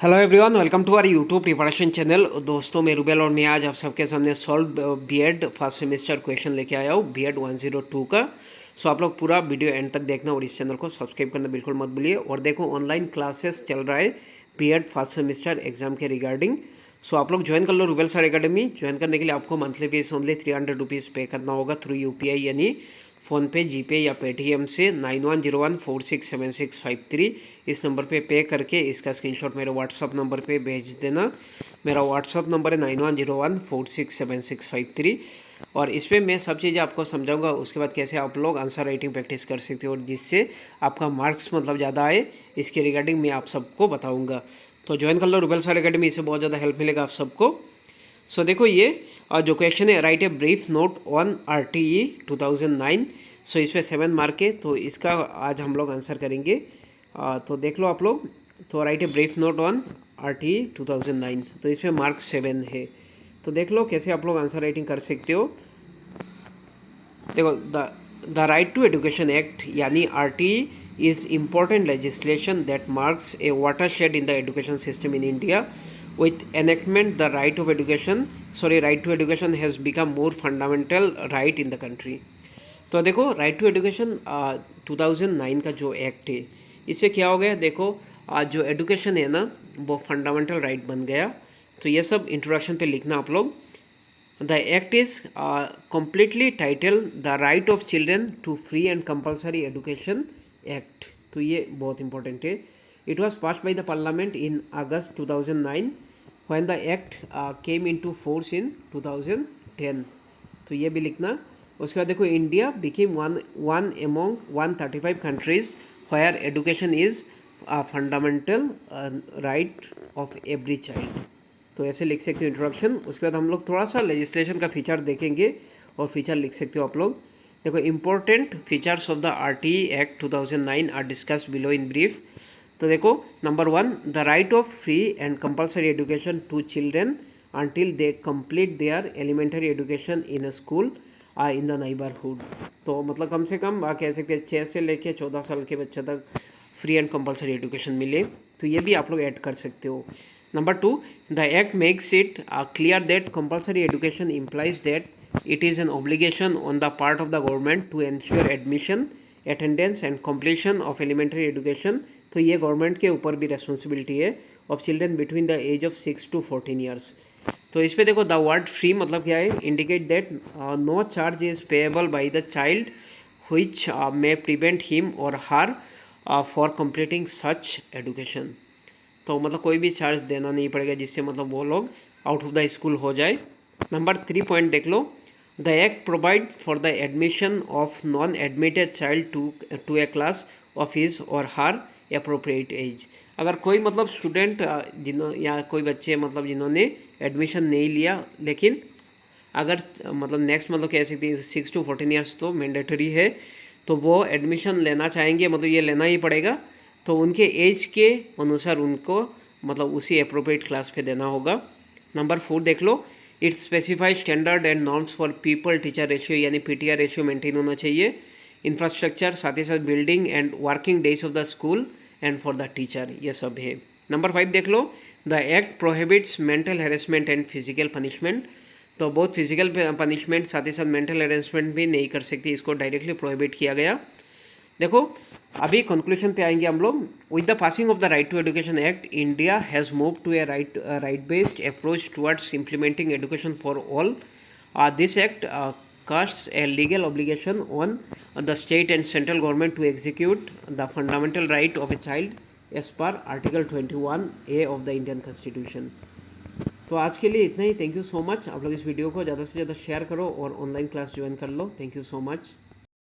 Hello everyone, welcome to our YouTube preparation channel. दोस्तों, मैं रूबेल और मैं आज आप सबके सामने solve B Ed first semester question लेके आया हूँ बीएड 102 का। सो आप लोग पूरा वीडियो एंड तक देखना और इस चैनल को सब्सक्राइब करना बिल्कुल मत भूलिए। और देखो, ऑनलाइन क्लासेस चल रहा है बीएड फर्स्ट सेमेस्टर एग्जाम के रिगार्डिंग। सो आप लोग ज्वाइन कर लो रूबेल सर एकेडमी। ज्वाइन करने के लिए आपको मंथली फीस ओनली 300 रुपीज़ पे करना होगा थ्रू यूपीआई यानी फ़ोनपे, जीपे या पेटीएम से 9101467653 इस नंबर पे करके इसका स्क्रीनशॉट मेरे व्हाट्सअप नंबर पे भेज देना। मेरा व्हाट्सअप नंबर है 9101467653 और इस पर मैं सब चीज़ें आपको समझाऊंगा। उसके बाद कैसे आप लोग आंसर राइटिंग प्रैक्टिस कर सकते हो और जिससे आपका मार्क्स ज़्यादा आए, इसके रिगार्डिंग मैं आप सबको बताऊँगा। तो ज्वाइन कर लो रूबेल सर एकेडमी, इससे बहुत ज़्यादा हेल्प मिलेगा आप सबको। सो देखो, ये जो क्वेश्चन है, right a brief note on RTE 2009। सो इस पर 7 मार्क है, तो इसका आज हम लोग आंसर करेंगे। तो देख लो आप लोग। तो right a brief note on RTE 2009, तो इस पर मार्क 7 है। तो देख लो कैसे आप लोग आंसर राइटिंग कर सकते हो। देखो, the right to education act यानी RTE is important legislation that marks a watershed in the education system in India. With enactment, the right to education has become more fundamental right in the country. तो देखो, right to education 2009 का जो act है, इससे क्या हो गया, देखो आज जो एजुकेशन है ना, वो फंडामेंटल राइट बन गया। तो ये सब इंट्रोडक्शन पे लिखना आप लोग। The act is completely title the right of children to free and compulsory education act. तो ये बहुत इंपॉर्टेंट है। It was passed by the Parliament in August 2009 when the act came into force in 2010. तो ये भी लिखना। उसके बाद देखो, India became one among 135 countries where education is a fundamental right of every child. तो ऐसे लिख सकते हो इंट्रोडक्शन। उसके बाद हम लोग थोड़ा सा लेजिस्लेशन का फीचर देखेंगे और फीचर लिख सकते हो आप लोग। देखो, important features of the RTE act 2009 are discussed below in brief. तो देखो, number 1, the right of free and compulsory education to children until they complete their elementary education in a school in the neighbourhood. तो मतलब कम से कम कह सकते हैं 6 से लेके 14 साल के बच्चे तक फ्री एंड कंपल्सरी एजुकेशन मिले। तो ये भी आप लोग ऐड कर सकते हो। Number 2, the act makes it clear that compulsory education implies that it is an obligation on the part of the government to ensure admission, attendance and completion of elementary education. तो ये government के ऊपर भी responsibility है of children between the age of 6 to 14 years. तो इस पे देखो, द वर्ड फ्री मतलब क्या है, indicate that no charge is payable by the child which may prevent him और her for completing such education. तो मतलब कोई भी चार्ज देना नहीं पड़ेगा जिससे मतलब वो लोग आउट ऑफ द स्कूल हो जाए। नंबर 3 पॉइंट देख लो, the act provide for the admission of non admitted child to a class of his और हर अप्रोप्रिएट एज। अगर कोई मतलब स्टूडेंट या कोई बच्चे मतलब जिन्होंने एडमिशन नहीं लिया, लेकिन अगर मतलब नेक्स्ट मतलब कह सकते हैं 6 to 14 ईयर्स तो मैंडेटरी है, तो वो एडमिशन लेना चाहेंगे, मतलब ये लेना ही पड़ेगा। तो उनके एज के अनुसार उनको मतलब उसी अप्रोप्रिएट क्लास पे देना होगा। नंबर 4 देख लो, it specified standard and norms for people teacher ratio यानी पीटीआर रेशियो मेंटेन होना चाहिए। इंफ्रास्ट्रक्चर, साथ ही साथ building and working days of the school and for the teacher, ये सब है। नंबर 5 देख लो, the act prohibits mental harassment and physical punishment. तो बहुत फिजिकल पनिशमेंट साथ ही साथ मेंटल हेरेसमेंट भी नहीं कर सकती, इसको डायरेक्टली प्रोहिबिट किया गया। देखो, अभी कंक्लूजन पे आएंगे हम लोग। With the passing of the right to education act, India has move to a right based approach towards implementing education for all. This act casts a legal obligation on the state and central government to execute the fundamental right of a child as per Article 21A of the Indian Constitution. तो आज के लिए इतना ही। Thank you so much. आप लोग इस video को ज़्यादा से ज़्यादा शेयर करो और ऑनलाइन क्लास ज्वाइन कर लो। Thank you so much.